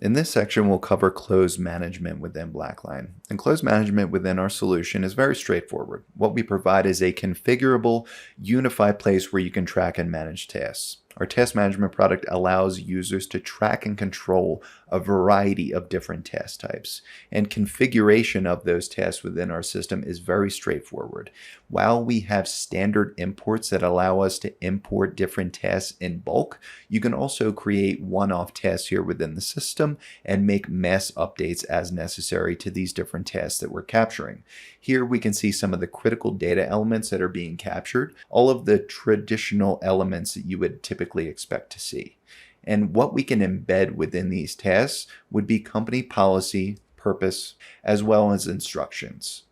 In this section, we'll cover close management within BlackLine. And close management within our solution is very straightforward. What we provide is a configurable, unified place where you can track and manage tasks. Our task management product allows users to track and control a variety of different task types. And configuration of those tasks within our system is very straightforward. While we have standard imports that allow us to import different tasks in bulk, you can also create one-off tasks here within the system and make mass updates as necessary to these different tasks that we're capturing. Here we can see some of the critical data elements that are being captured, all of the traditional elements that you would typically expect to see. And what we can embed within these tasks would be company policy, purpose, as well as instructions.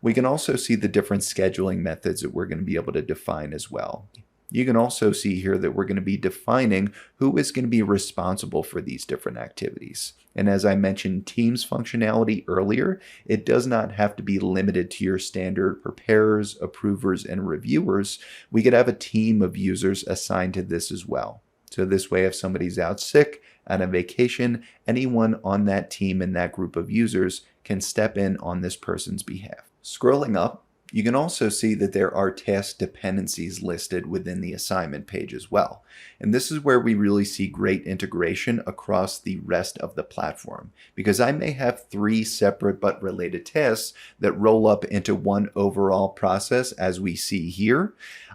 We can also see the different scheduling methods that we're going to be able to define as well. You can also see here that we're going to be defining who is going to be responsible for these different activities. And as I mentioned Teams functionality earlier, it does not have to be limited to your standard preparers, approvers, and reviewers. We could have a team of users assigned to this as well. So this way, if somebody's out sick, on a vacation, anyone on that team and that group of users can step in on this person's behalf. Scrolling up, you can also see that there are task dependencies listed within the assignment page as well. And this is where we really see great integration across the rest of the platform, because I may have 3 separate but related tasks that roll up into one overall process as we see here.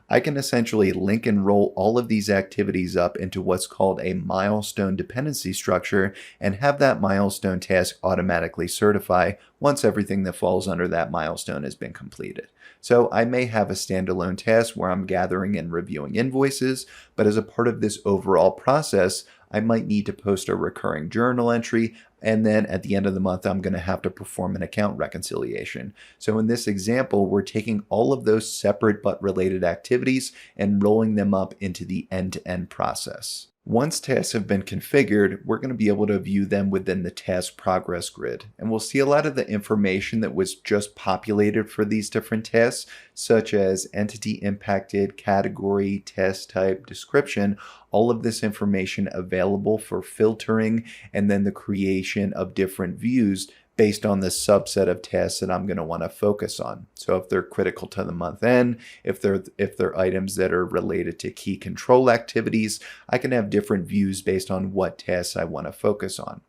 I can essentially link and roll all of these activities up into what's called a milestone dependency structure and have that milestone task automatically certify once everything that falls under that milestone has been completed. So I may have a standalone task where I'm gathering and reviewing invoices, but as a part of this overall process, I might need to post a recurring journal entry, and then at the end of the month, I'm going to have to perform an account reconciliation. So in this example, we're taking all of those separate but related activities and rolling them up into the end-to-end process. Once tasks have been configured, we're going to be able to view them within the task progress grid. And we'll see a lot of the information that was just populated for these different tasks, such as entity impacted, category, task type, description, all of this information available for filtering and then the creation of different views based on the subset of tasks that I'm going to want to focus on. So if they're critical to the month end, if they're items that are related to key control activities, I can have different views based on what tasks I want to focus on.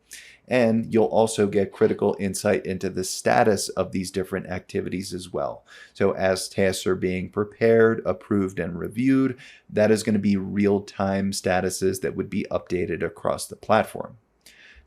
And you'll also get critical insight into the status of these different activities as well. So as tasks are being prepared, approved, and reviewed, that is going to be real-time statuses that would be updated across the platform.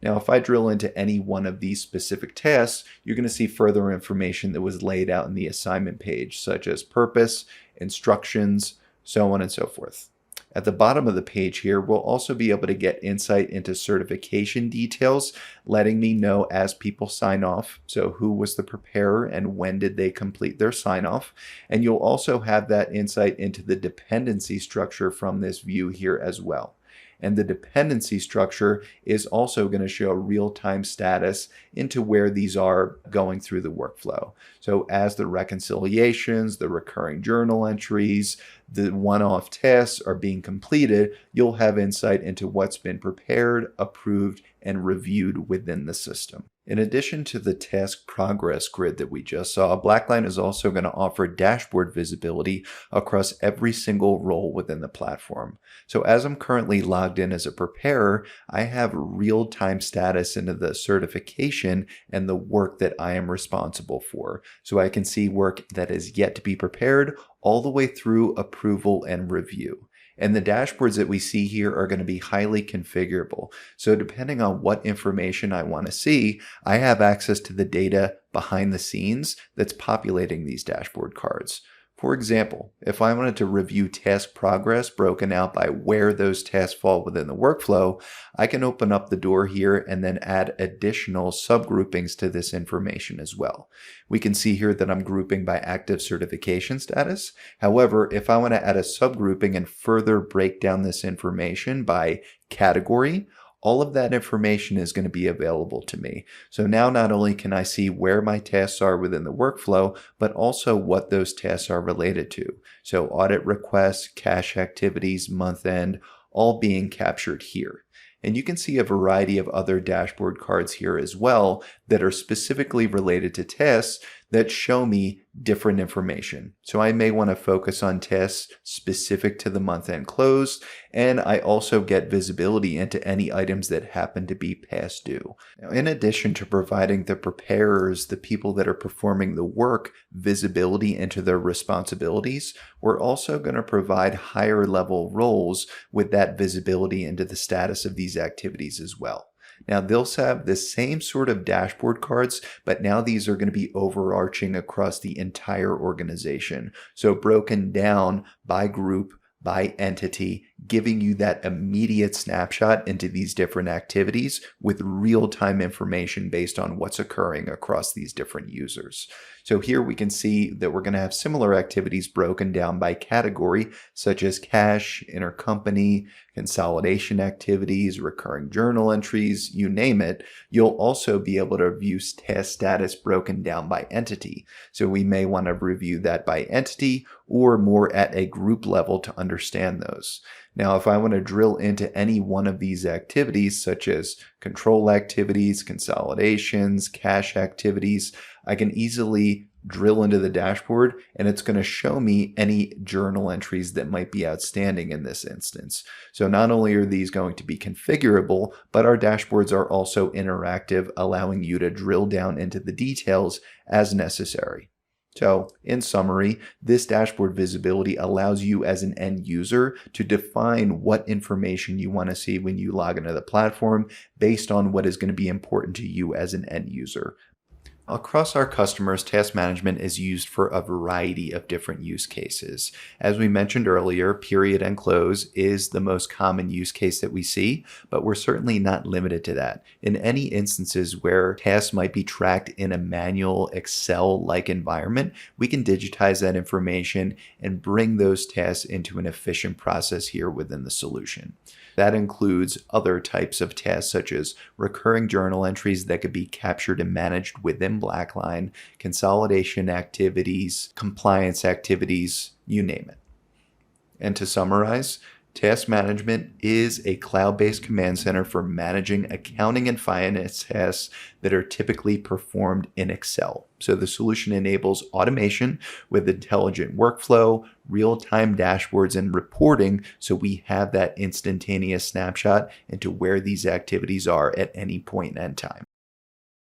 Now, if I drill into any one of these specific tasks, you're going to see further information that was laid out in the assignment page, such as purpose, instructions, so on and so forth. At the bottom of the page here, we'll also be able to get insight into certification details, letting me know as people sign off, so who was the preparer and when did they complete their sign off. And you'll also have that insight into the dependency structure from this view here as well. And the dependency structure is also going to show real-time status into where these are going through the workflow. So as the reconciliations, the recurring journal entries, the one-off tasks are being completed, you'll have insight into what's been prepared, approved, and reviewed within the system. In addition to the task progress grid that we just saw, BlackLine is also going to offer dashboard visibility across every single role within the platform. So as I'm currently logged in as a preparer, I have real-time status into the certification and the work that I am responsible for. So I can see work that is yet to be prepared all the way through approval and review. And the dashboards that we see here are going to be highly configurable. So depending on what information I want to see, I have access to the data behind the scenes that's populating these dashboard cards. For example, if I wanted to review task progress broken out by where those tasks fall within the workflow, I can open up the door here and then add additional subgroupings to this information as well. We can see here that I'm grouping by active certification status. However, if I want to add a subgrouping and further break down this information by category, all of that information is going to be available to me. So now not only can I see where my tasks are within the workflow, but also what those tasks are related to. So audit requests, cash activities, month end, all being captured here. And you can see a variety of other dashboard cards here as well that are specifically related to tasks that show me different information. So I may want to focus on tasks specific to the month-end close, and I also get visibility into any items that happen to be past due. Now, in addition to providing the preparers, the people that are performing the work, visibility into their responsibilities, we're also going to provide higher level roles with that visibility into the status of these activities as well. Now they'll have the same sort of dashboard cards, but now these are going to be overarching across the entire organization. So broken down by group, by entity, giving you that immediate snapshot into these different activities with real-time information based on what's occurring across these different users. So here we can see that we're going to have similar activities broken down by category, such as cash, intercompany, consolidation activities, recurring journal entries, you name it. You'll also be able to view task status broken down by entity. So we may want to review that by entity or more at a group level to understand those. Now, if I want to drill into any one of these activities, such as control activities, consolidations, cash activities, I can easily drill into the dashboard and it's going to show me any journal entries that might be outstanding in this instance. So not only are these going to be configurable, but our dashboards are also interactive, allowing you to drill down into the details as necessary. So in summary, this dashboard visibility allows you as an end user to define what information you want to see when you log into the platform based on what is going to be important to you as an end user. Across our customers, task management is used for a variety of different use cases. As we mentioned earlier, period and close is the most common use case that we see, but we're certainly not limited to that. In any instances where tasks might be tracked in a manual Excel-like environment, we can digitize that information and bring those tasks into an efficient process here within the solution. That includes other types of tasks such as recurring journal entries that could be captured and managed within BlackLine, consolidation activities, compliance activities, you name it. And to summarize, task management is a cloud-based command center for managing accounting and finance tasks that are typically performed in Excel. So the solution enables automation with intelligent workflow, real-time dashboards, and reporting, so we have that instantaneous snapshot into where these activities are at any point in time.